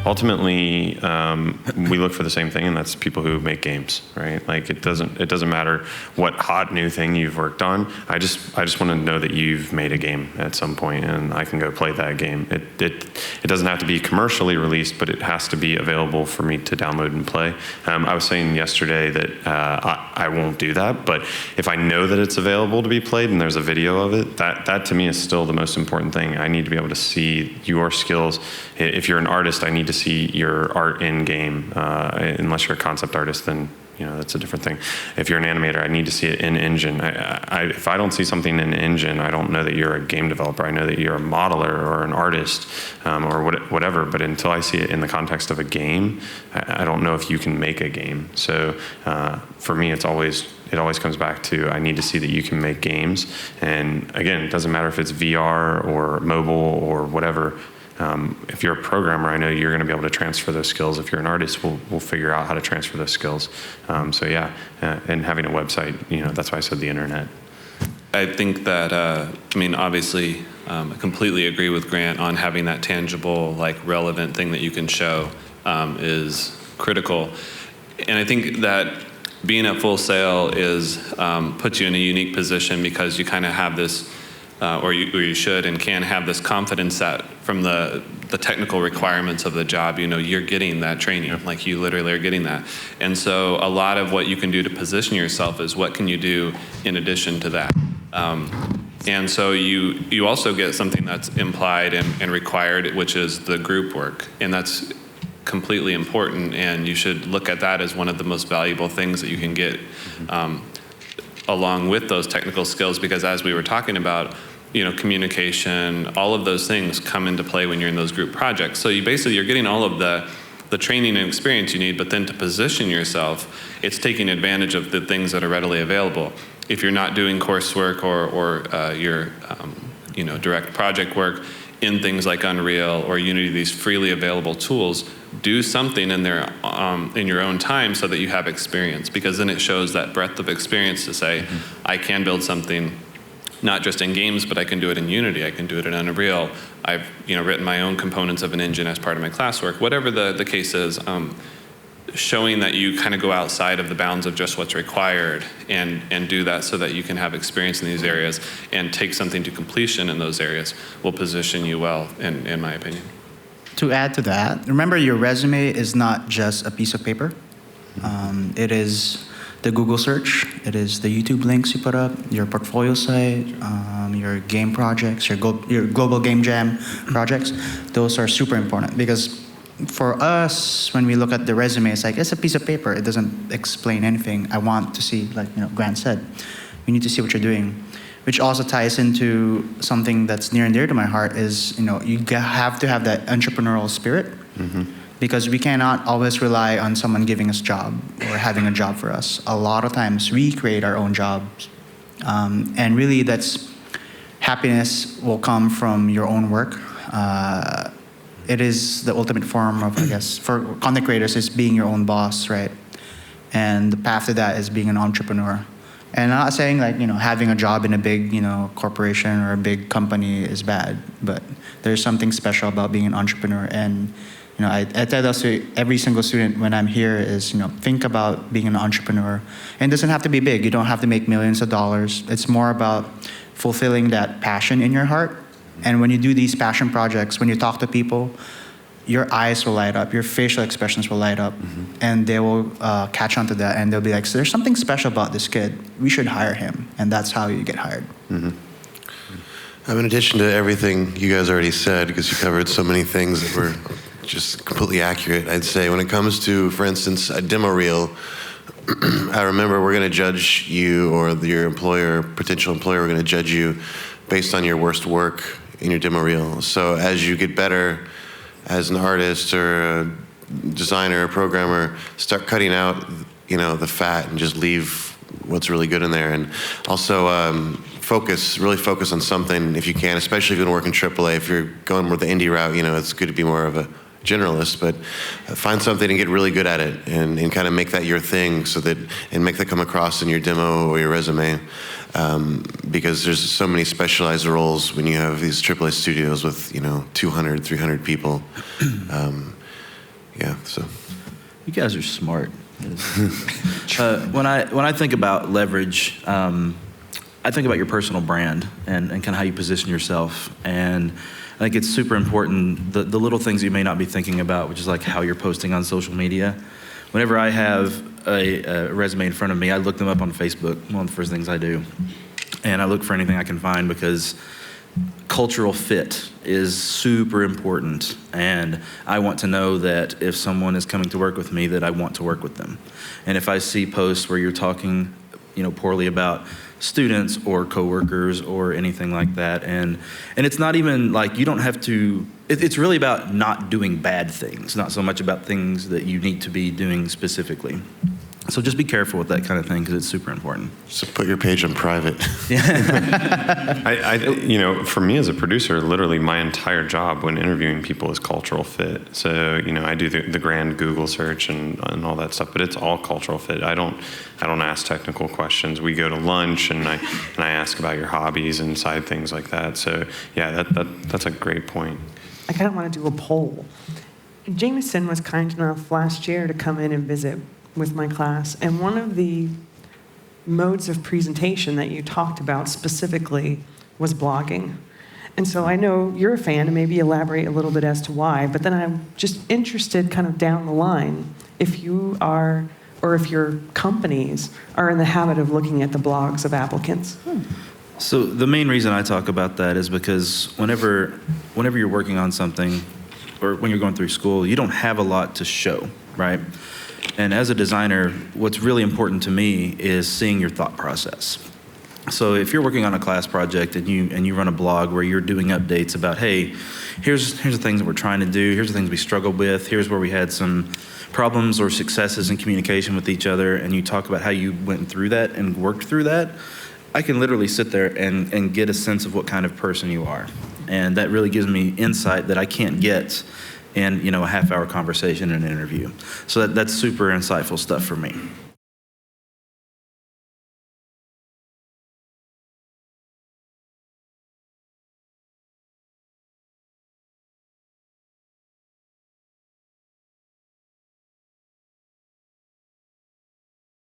ultimately, we look for the same thing, and that's people who make games, right? Like it doesn't matter what hot new thing you've worked on. I just want to know that you've made a game at some point, and I can go play that game. It doesn't have to be commercially released, but it has to be available for me to download and play. I was saying yesterday that I won't do that, but if I know that it's available to be played and there's a video of it, that to me is still the most important thing. I need to be able to see your skills. If you're an artist, I need to see your art in game. Unless you're a concept artist, then that's a different thing. If you're an animator, I need to see it in engine. If I don't see something in engine, I don't know that you're a game developer. I know that you're a modeler or an artist or whatever. But until I see it in the context of a game, I don't know if you can make a game. So for me, it always comes back to I need to see that you can make games. And again, it doesn't matter if it's VR or mobile or whatever. If you're a programmer, I know you're going to be able to transfer those skills. If you're an artist, we'll figure out how to transfer those skills. So yeah, and having a website, that's why I said the internet. I think that, obviously, I completely agree with Grant on having that tangible, relevant thing that you can show is critical. And I think that being at Full Sail puts you in a unique position because you kind of have this, or you should and can have this confidence that from the technical requirements of the job, you're getting that training. Yep. Like you literally are getting that. And so a lot of what you can do to position yourself is what can you do in addition to that. And so you also get something that's implied and required, which is the group work. And that's completely important, and you should look at that as one of the most valuable things that you can get along with those technical skills, because as we were talking about, communication, all of those things come into play when you're in those group projects. So you're getting all of the training and experience you need, but then to position yourself, it's taking advantage of the things that are readily available. If you're not doing coursework or your direct project work in things like Unreal or Unity, these freely available tools, do something in there in your own time so that you have experience, because then it shows that breadth of experience to say, I can build something not just in games, but I can do it in Unity, I can do it in Unreal. I've written my own components of an engine as part of my classwork. Whatever the case is, showing that you kind of go outside of the bounds of just what's required and do that so that you can have experience in these areas and take something to completion in those areas will position you well, in my opinion. To add to that, remember your resume is not just a piece of paper. It is the Google search, it is the YouTube links you put up, your portfolio site, your game projects, your global game jam projects. Those are super important, because for us, when we look at the resume, it's a piece of paper. It doesn't explain anything. I want to see, Grant said, we need to see what you're doing, which also ties into something that's near and dear to my heart is, you have to have that entrepreneurial spirit. Mm-hmm. Because we cannot always rely on someone giving us a job or having a job for us. A lot of times we create our own jobs. And really happiness will come from your own work. It is the ultimate form of, for content creators, is being your own boss, right? And the path to that is being an entrepreneur. And I'm not saying having a job in a big, corporation or a big company is bad, but there's something special about being an entrepreneur. And I tell that to every single student when I'm here is, think about being an entrepreneur. And it doesn't have to be big. You don't have to make millions of dollars. It's more about fulfilling that passion in your heart. And when you do these passion projects, when you talk to people, your eyes will light up, your facial expressions will light up, and they will catch on to that, and they'll be like, so there's something special about this kid. We should hire him. And that's how you get hired. Mm-hmm. In addition to everything you guys already said, because you covered so many things that were just completely accurate, I'd say when it comes to, for instance, a demo reel, I remember we're going to judge you, or your potential employer, we're going to judge you based on your worst work in your demo reel. So as you get better as an artist or a designer or programmer, start cutting out, the fat and just leave what's really good in there. And also really focus on something if you can, especially if you're going to work in AAA. If you're going more the indie route, it's good to be more of a generalist, but find something and get really good at it and kind of make that your thing and make that come across in your demo or your resume. Because there's so many specialized roles when you have these AAA studios with 200, 300 people. yeah, so. You guys are smart. When I think about leverage, I think about your personal brand and kind of how you position yourself. And I think it's super important, the little things you may not be thinking about, which is like how you're posting on social media. Whenever I have a resume in front of me, I look them up on Facebook, one of the first things I do. And I look for anything I can find because cultural fit is super important. And I want to know that if someone is coming to work with me, that I want to work with them. And if I see posts where you're talking, poorly about students or coworkers or anything like that, and it's not even like you don't have to, it's really about not doing bad things, not so much about things that you need to be doing specifically. So just be careful with that kind of thing because it's super important. So put your page on private. For me as a producer, literally my entire job when interviewing people is cultural fit. So, I do the grand Google search and all that stuff, but it's all cultural fit. I don't ask technical questions. We go to lunch and I ask about your hobbies and side things like that. So yeah, that's a great point. I kind of want to do a poll. Jameson was kind enough last year to come in and visit with my class, and one of the modes of presentation that you talked about specifically was blogging. And so I know you're a fan, and maybe elaborate a little bit as to why, but then I'm just interested kind of down the line, if you are, or if your companies are in the habit of looking at the blogs of applicants. So the main reason I talk about that is because whenever you're working on something, or when you're going through school, you don't have a lot to show, right? And as a designer, what's really important to me is seeing your thought process. So if you're working on a class project and you run a blog where you're doing updates about, hey, here's the things that we're trying to do, here's the things we struggled with, here's where we had some problems or successes in communication with each other, and you talk about how you went through that and worked through that, I can literally sit there and get a sense of what kind of person you are. And that really gives me insight that I can't get in a half-hour conversation in an interview. So that's super insightful stuff for me.